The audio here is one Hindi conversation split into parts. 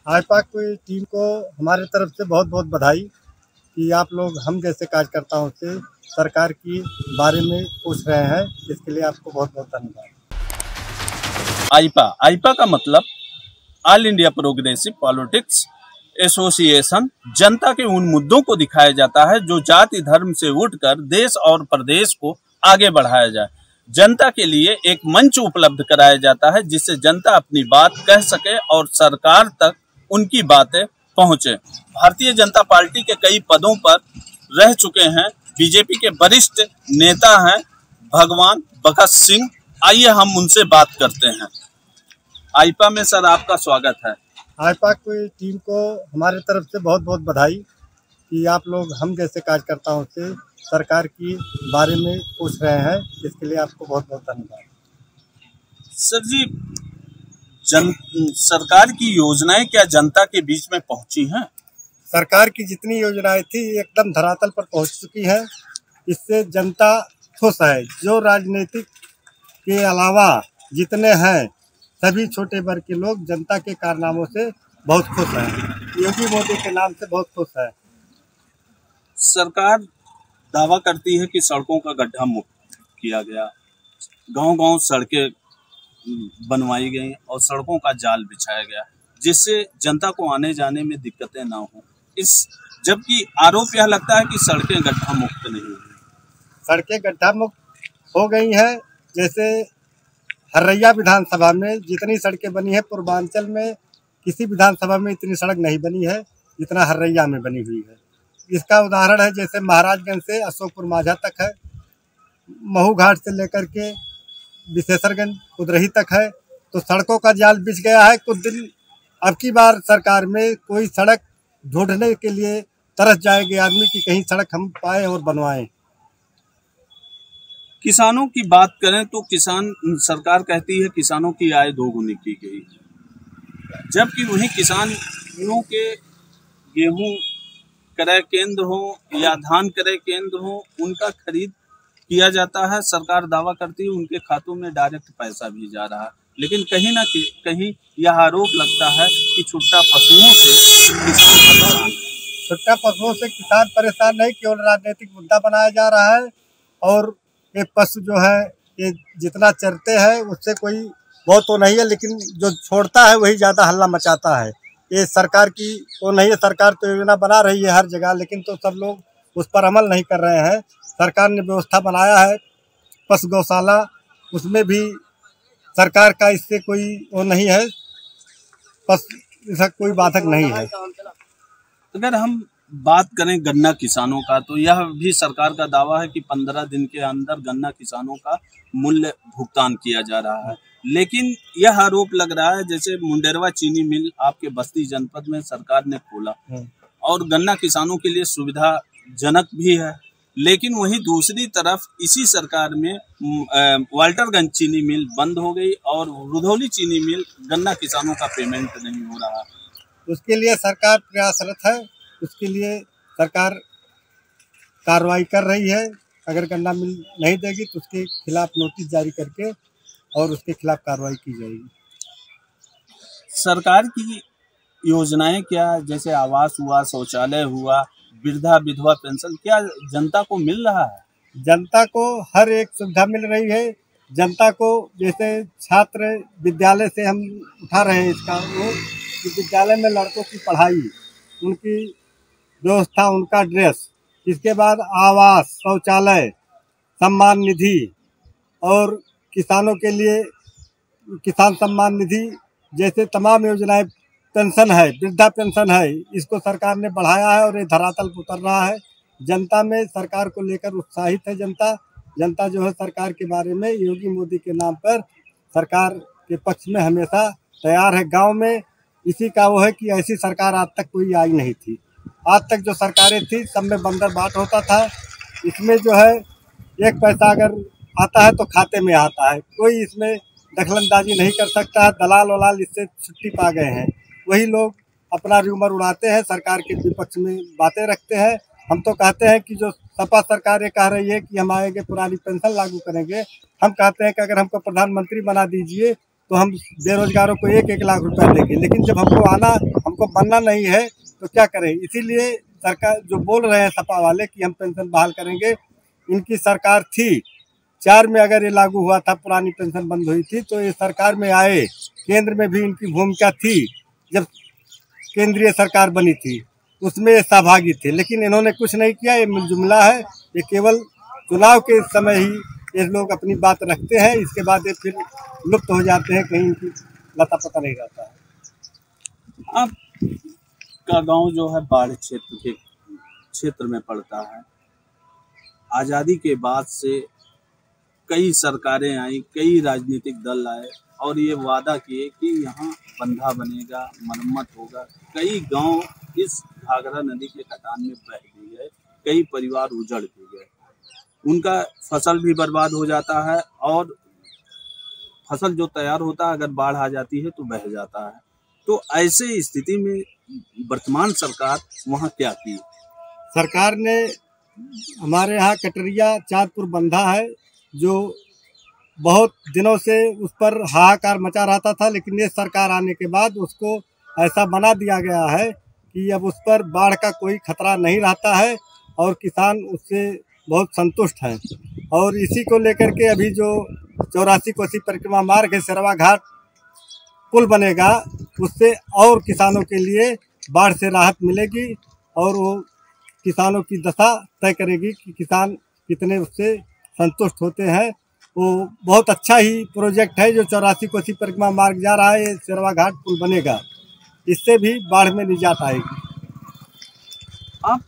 आईपा की टीम को हमारे तरफ से बहुत बहुत बधाई कि आप लोग हम जैसे कार्यकर्ताओं से सरकार की बारे में पूछ रहे हैं। इसके लिए आपको बहुत बहुत धन्यवाद। आईपा आईपा का मतलब all India progressive politics association. जनता के उन मुद्दों को दिखाया जाता है जो जाति धर्म से उठकर देश और प्रदेश को आगे बढ़ाया जाए। जनता के लिए एक मंच उपलब्ध कराया जाता है जिससे जनता अपनी बात कह सके और सरकार तक उनकी बातें पहुंचे। भारतीय जनता पार्टी के कई पदों पर रह चुके हैं बीजेपी के वरिष्ठ नेता हैं भगवान भगत सिंह। आइए हम उनसे बात करते हैं। आईपा में सर आपका स्वागत है। आईपा की टीम को हमारे तरफ से बहुत बहुत बधाई कि आप लोग हम जैसे कार्यकर्ताओं से सरकार की बारे में पूछ रहे हैं। इसके लिए आपको बहुत बहुत धन्यवाद। सर जी, सरकार की योजनाएं क्या जनता के बीच में पहुंची हैं? सरकार की जितनी योजनाएं थी एकदम धरातल पर पहुंच चुकी है। इससे जनता खुश है। जो राजनीतिक के अलावा जितने हैं सभी छोटे वर्ग के लोग जनता के कारनामों से बहुत खुश हैं। योगी मोदी के नाम से बहुत खुश है। सरकार दावा करती है कि सड़कों का गड्ढा मुक्त किया गया, गांव-गांव सड़कें बनवाई गई और सड़कों का जाल बिछाया गया जिससे जनता को आने जाने में दिक्कतें ना हो। जबकि आरोप यह लगता है कि सड़कें गड्ढा मुक्त नहीं हुई। सड़कें गड्ढा मुक्त हो गई हैं। जैसे हर्रैया विधानसभा में जितनी सड़कें बनी है, पूर्वांचल में किसी विधानसभा में इतनी सड़क नहीं बनी है जितना हर्रैया में बनी हुई है। इसका उदाहरण है जैसे महाराजगंज से अशोकपुर माझा तक है, महू घाट से लेकर के विशेषरगंज कुदरही तक है। तो सड़कों का जाल बिछ गया है। कुछ दिन अब की बार सरकार में कोई सड़क ढूंढने के लिए तरस जाएंगे आदमी कि कहीं सड़क हम पाए और बनवाएं। किसानों की बात करें तो सरकार कहती है किसानों की आय दोगुनी की गई, जबकि वहीं किसानों के गेहूं क्रय केंद्र हो या धान क्रय केंद्र हो उनका खरीद किया जाता है। सरकार दावा करती है उनके खातों में डायरेक्ट पैसा भी जा रहा है, लेकिन कहीं ना कहीं यह आरोप लगता है कि छुट्टा पशुओं से किसान परेशान नहीं, केवल राजनीतिक मुद्दा बनाया जा रहा है। और ये पशु जो है ये जितना चरते हैं उससे कोई बहुत तो नहीं है, लेकिन जो छोड़ता है वही ज़्यादा हल्ला मचाता है। ये सरकार की तो नहीं है। सरकार तो योजना बना रही है हर जगह, लेकिन तो सब लोग उस पर अमल नहीं कर रहे हैं। सरकार ने व्यवस्था बनाया है पशु गौशाला, उसमें भी सरकार का इससे कोई वो नहीं है, इसका कोई बाधक नहीं है। अगर हम बात करें गन्ना किसानों का तो यह भी सरकार का दावा है कि 15 दिन के अंदर गन्ना किसानों का मूल्य भुगतान किया जा रहा है, लेकिन यह आरोप लग रहा है जैसे मुंडेरवा चीनी मिल आपके बस्ती जनपद में सरकार ने खोला और गन्ना किसानों के लिए सुविधाजनक भी है, लेकिन वहीं दूसरी तरफ इसी सरकार में वाल्टरगंज चीनी मिल बंद हो गई और रुधौली चीनी मिल गन्ना किसानों का पेमेंट नहीं हो रहा। उसके लिए सरकार प्रयासरत है। उसके लिए सरकार कार्रवाई कर रही है। अगर गन्ना मिल नहीं देगी तो उसके खिलाफ नोटिस जारी करके और उसके खिलाफ कार्रवाई की जाएगी। सरकार की योजनाएं क्या, जैसे आवास हुआ, शौचालय हुआ, वृद्धा विधवा पेंशन, क्या जनता को मिल रहा है? जनता को हर एक सुविधा मिल रही है। जनता को जैसे छात्र विद्यालय से हम उठा रहे हैं इसका वो कि विद्यालय में लड़कों की पढ़ाई, उनकी व्यवस्था, उनका ड्रेस, इसके बाद आवास, शौचालय, सम्मान निधि और किसानों के लिए किसान सम्मान निधि जैसे तमाम योजनाएं, पेंशन है, वृद्धा पेंशन है, इसको सरकार ने बढ़ाया है और ये धरातल पर उतर रहा है। जनता में सरकार को लेकर उत्साहित है। जनता जो है सरकार के बारे में योगी मोदी के नाम पर सरकार के पक्ष में हमेशा तैयार है। गांव में इसी का वो है कि ऐसी सरकार आज तक कोई आई नहीं थी। आज तक जो सरकारें थी सब में बंदर बाट होता था। इसमें जो है एक पैसा अगर आता है तो खाते में आता है, कोई इसमें दखलंदाजी नहीं कर सकता है। दलाल वलाल इससे छुट्टी पा गए हैं। वही लोग अपना र्यूमर उड़ाते हैं, सरकार के विपक्ष में बातें रखते हैं। हम तो कहते हैं कि जो सपा सरकार ये कह रही है कि हम आएंगे पुरानी पेंशन लागू करेंगे, हम कहते हैं कि अगर हमको प्रधानमंत्री बना दीजिए तो हम बेरोजगारों को 1-1 लाख रुपया देंगे, लेकिन जब हमको बनना नहीं है तो क्या करें। इसीलिए सरकार जो बोल रहे हैं सपा वाले कि हम पेंशन बहाल करेंगे, इनकी सरकार थी 4 में अगर ये लागू हुआ था, पुरानी पेंशन बंद हुई थी, तो ये सरकार में आए, केंद्र में भी इनकी भूमिका थी, जब केंद्रीय सरकार बनी थी उसमें सहभागी थे, लेकिन इन्होंने कुछ नहीं किया। ये जुमला है, ये केवल चुनाव के समय ही ये लोग अपनी बात रखते हैं, इसके बाद ये फिर लुप्त हो जाते हैं, कहीं इनकी लता पता नहीं रहता है। आपका गांव जो है बाढ़ क्षेत्र में पड़ता है। आज़ादी के बाद से कई सरकारें आई, कई राजनीतिक दल आए और ये वादा किए कि यहाँ बंधा बनेगा, मरम्मत होगा। कई गांव इस घाघरा नदी के कटान में बह भी गए, कई परिवार उजड़ भी गए, उनका फसल भी बर्बाद हो जाता है और फसल जो तैयार होता है अगर बाढ़ आ जाती है तो बह जाता है। तो ऐसे स्थिति में वर्तमान सरकार वहाँ क्या की? सरकार ने हमारे यहाँ कटरिया चाँदपुर बंधा है, जो बहुत दिनों से उस पर हाहाकार मचा रहता था, लेकिन ये सरकार आने के बाद उसको ऐसा बना दिया गया है कि अब उस पर बाढ़ का कोई खतरा नहीं रहता है और किसान उससे बहुत संतुष्ट हैं। और इसी को लेकर के अभी जो 84 कोसी परिक्रमा मार्ग है, सिरवा घाट पुल बनेगा, उससे और किसानों के लिए बाढ़ से राहत मिलेगी और वो किसानों की दशा तय करेगी कि किसान कितने उससे संतुष्ट होते हैं। वो बहुत अच्छा ही प्रोजेक्ट है जो 84 कोसी परिक्रमा मार्ग जा रहा है, सिरवा घाट पुल बनेगा, इससे भी बाढ़ में निजात आएगी। आप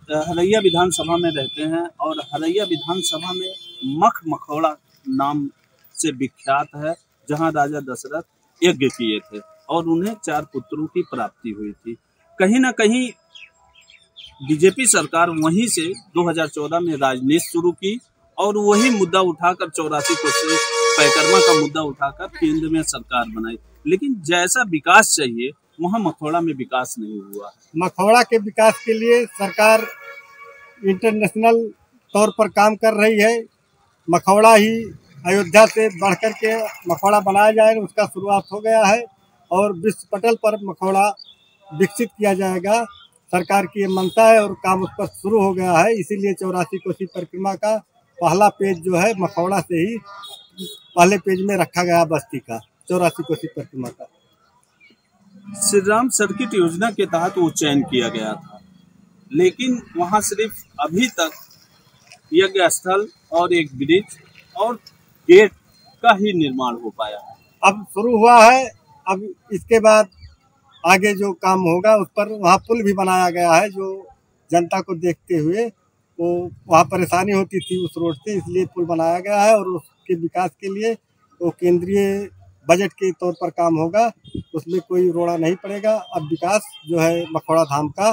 हरैया विधानसभा में रहते हैं और हरैया विधानसभा में मख मखौड़ा नाम से विख्यात है, जहां राजा दशरथ यज्ञ किए थे और उन्हें 4 पुत्रों की प्राप्ति हुई थी। कहीं ना कहीं बीजेपी सरकार वहीं से 2014 में राजनीति शुरू की और वही मुद्दा उठाकर 84 कोसी परिक्रमा का मुद्दा उठाकर केंद्र में सरकार बनाई, लेकिन जैसा विकास चाहिए वहाँ मखौड़ा में विकास नहीं हुआ। मखौड़ा के विकास के लिए सरकार इंटरनेशनल तौर पर काम कर रही है। मखौड़ा ही अयोध्या से बढ़कर के मखौड़ा बनाया जाएगा, उसका शुरुआत हो गया है और विश्व पटल पर मखौड़ा विकसित किया जाएगा। सरकार की ये मंशा है और काम उस पर शुरू हो गया है। इसीलिए 84 कोसी परिक्रमा का पहला पेज जो है मखौड़ा से ही पहले पेज में रखा गया बस्ती का, 84 कोसी परिक्रमा का। श्री राम सर्किट योजना के तहत वो चयन किया गया था, लेकिन वहाँ सिर्फ अभी तक यज्ञ स्थल और एक ब्रिज और गेट का ही निर्माण हो पाया है। अब शुरू हुआ है, अब इसके बाद आगे जो काम होगा उस पर वहाँ पुल भी बनाया गया है, जो जनता को देखते हुए वो वहाँ परेशानी होती थी उस रोड से, इसलिए पुल बनाया गया है और उसके विकास के लिए वो केंद्रीय बजट के तौर पर काम होगा, उसमें कोई रोड़ा नहीं पड़ेगा। अब विकास जो है मखौड़ा धाम का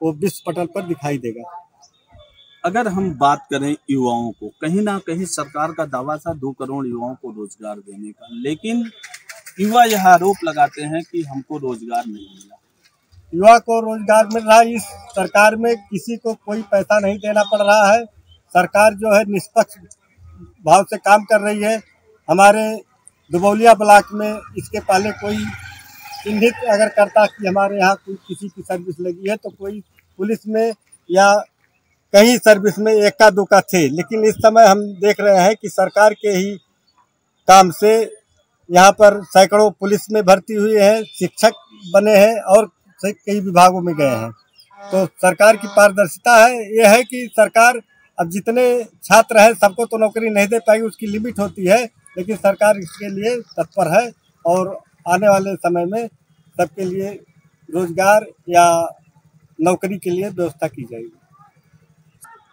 वो विश्व पटल पर दिखाई देगा। अगर हम बात करें युवाओं को, कहीं ना कहीं सरकार का दावा था 2 करोड़ युवाओं को रोजगार देने का, लेकिन युवा यह आरोप लगाते हैं कि हमको रोजगार नहीं मिला। युवा को रोजगार मिल रहा है, इस सरकार में किसी को कोई पैसा नहीं देना पड़ रहा है। सरकार जो है निष्पक्ष भाव से काम कर रही है। हमारे दुबौलिया ब्लॉक में इसके पहले कोई चिन्हित अगर करता कि हमारे यहाँ कोई किसी की सर्विस लगी है तो कोई पुलिस में या कहीं सर्विस में 1-2 थे, लेकिन इस समय हम देख रहे हैं कि सरकार के ही काम से यहाँ पर सैकड़ों पुलिस में भर्ती हुए हैं, शिक्षक बने हैं और कई विभागों में गए हैं। तो सरकार की पारदर्शिता है, ये है कि सरकार अब जितने छात्र हैं सबको तो नौकरी नहीं दे पाएगी, उसकी लिमिट होती है, लेकिन सरकार इसके लिए तत्पर है और आने वाले समय में सबके लिए रोजगार या नौकरी के लिए व्यवस्था की जाएगी।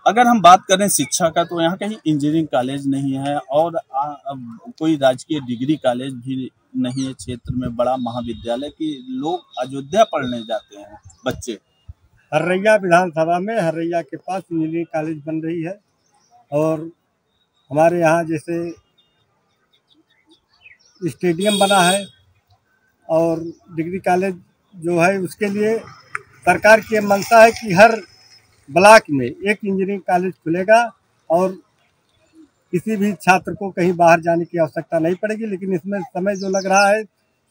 अगर हम बात करें शिक्षा का, तो यहाँ कहीं इंजीनियरिंग कॉलेज नहीं है और कोई राजकीय डिग्री कॉलेज भी नहीं है क्षेत्र में, बड़ा महाविद्यालय की लोग अयोध्या पढ़ने जाते हैं बच्चे। हरैया विधानसभा में हरैया के पास इंजीनियरिंग कॉलेज बन रही है और हमारे यहाँ जैसे स्टेडियम बना है और डिग्री कॉलेज जो है उसके लिए सरकार की मंशा है कि हर ब्लॉक में एक इंजीनियरिंग कॉलेज खुलेगा और किसी भी छात्र को कहीं बाहर जाने की आवश्यकता नहीं पड़ेगी। लेकिन इसमें समय जो लग रहा है,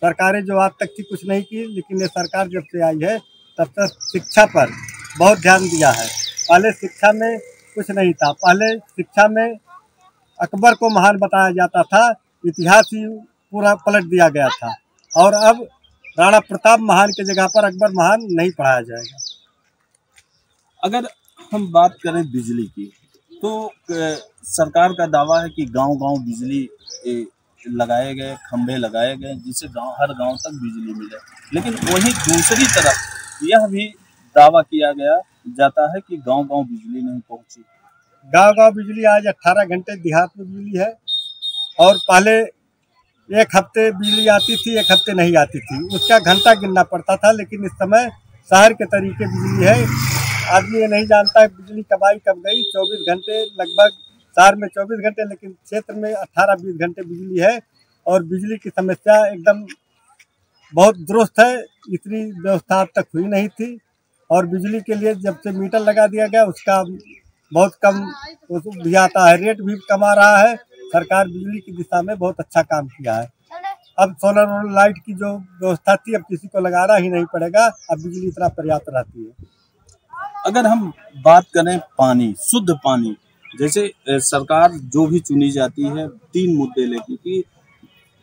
सरकारें जो आज तक की कुछ नहीं की, लेकिन ये सरकार जब से आई है तब तक शिक्षा पर बहुत ध्यान दिया है। पहले शिक्षा में कुछ नहीं था, पहले शिक्षा में अकबर को महान बताया जाता था, इतिहास ही पूरा पलट दिया गया था। और अब राणा प्रताप महान की जगह पर अकबर महान नहीं पढ़ाया जाएगा। अगर हम बात करें बिजली की, तो सरकार का दावा है कि गांव-गांव बिजली लगाए गए, खंभे लगाए गए, जिससे हर गांव तक बिजली मिले। लेकिन वहीं दूसरी तरफ यह भी दावा किया गया जाता है कि गांव-गांव बिजली नहीं पहुंची। गांव-गांव बिजली आज 18 घंटे देहात में बिजली है, और पहले एक हफ्ते बिजली आती थी, एक हफ्ते नहीं आती थी, उसका घंटा गिनना पड़ता था। लेकिन इस समय शहर के तरीके बिजली है, आदमी ये नहीं जानता है बिजली कब आई कब गई। 24 घंटे लगभग शहर में 24 घंटे, लेकिन क्षेत्र में 18-20 घंटे बिजली है। और बिजली की समस्या एकदम बहुत दुरुस्त है, इतनी व्यवस्था अब तक हुई नहीं थी। और बिजली के लिए जब से मीटर लगा दिया गया, उसका बहुत कम भी आता है, रेट भी कम आ रहा है। सरकार बिजली की दिशा में बहुत अच्छा काम किया है। अब सोलर और लाइट की जो व्यवस्था थी, अब किसी को लगाना ही नहीं पड़ेगा, अब बिजली इतना पर्याप्त रहती है। अगर हम बात करें पानी, शुद्ध पानी, जैसे सरकार जो भी चुनी जाती है 3 मुद्दे लेके कि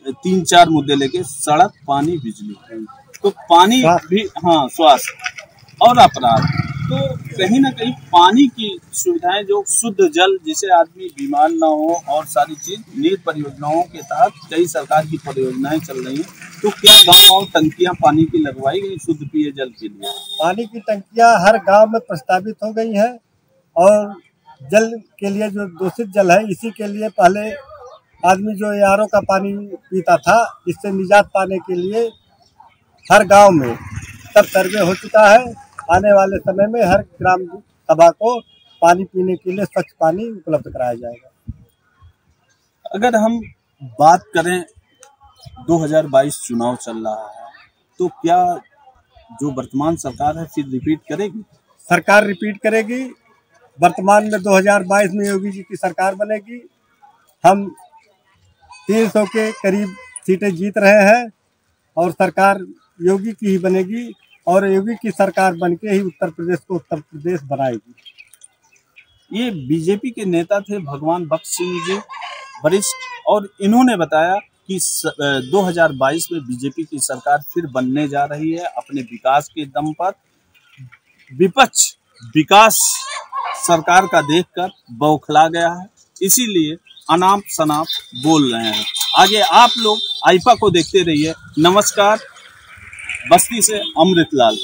3-4 मुद्दे लेके, सड़क, पानी, बिजली, तो पानी भी, हाँ, स्वास्थ्य और अपराध, तो कहीं ना कहीं पानी की सुविधाएं, जो शुद्ध जल जिसे आदमी बीमार ना हो, और सारी चीज नीर परियोजनाओं के तहत कई सरकार की परियोजनाएं चल रही हैं। तो क्या गाँव टंकियां पानी की लगवाई गई शुद्ध पेय जल के लिए? पानी की टंकियां हर गांव में प्रस्तावित हो गई हैं, और जल के लिए जो दूषित जल है, इसी के लिए पहले आदमी जो ARO का पानी पीता था, इससे निजात पाने के लिए हर गांव में सब सर्वे हो चुका है। आने वाले समय में हर ग्राम सभा को पानी पीने के लिए स्वच्छ पानी उपलब्ध कराया जाएगा। अगर हम बात करें 2022 चुनाव चल रहा है, तो क्या जो वर्तमान सरकार है फिर रिपीट करेगी? सरकार रिपीट करेगी। वर्तमान में 2022 में योगी जी की सरकार बनेगी। हम 300 के करीब सीटें जीत रहे हैं, और सरकार योगी की ही बनेगी, और योगी की सरकार बनके ही उत्तर प्रदेश को उत्तर प्रदेश बनाएगी। ये बीजेपी के नेता थे भगवान बख्श सिंह जी, वरिष्ठ, और इन्होंने बताया कि 2022 में बीजेपी की सरकार फिर बनने जा रही है अपने विकास के दम पर। विपक्ष विकास सरकार का देखकर बौखला गया है, इसीलिए अनाप शनाप बोल रहे हैं। आगे आप लोग आइपा को देखते रहिए। नमस्कार, बस्ती से अमृतलाल।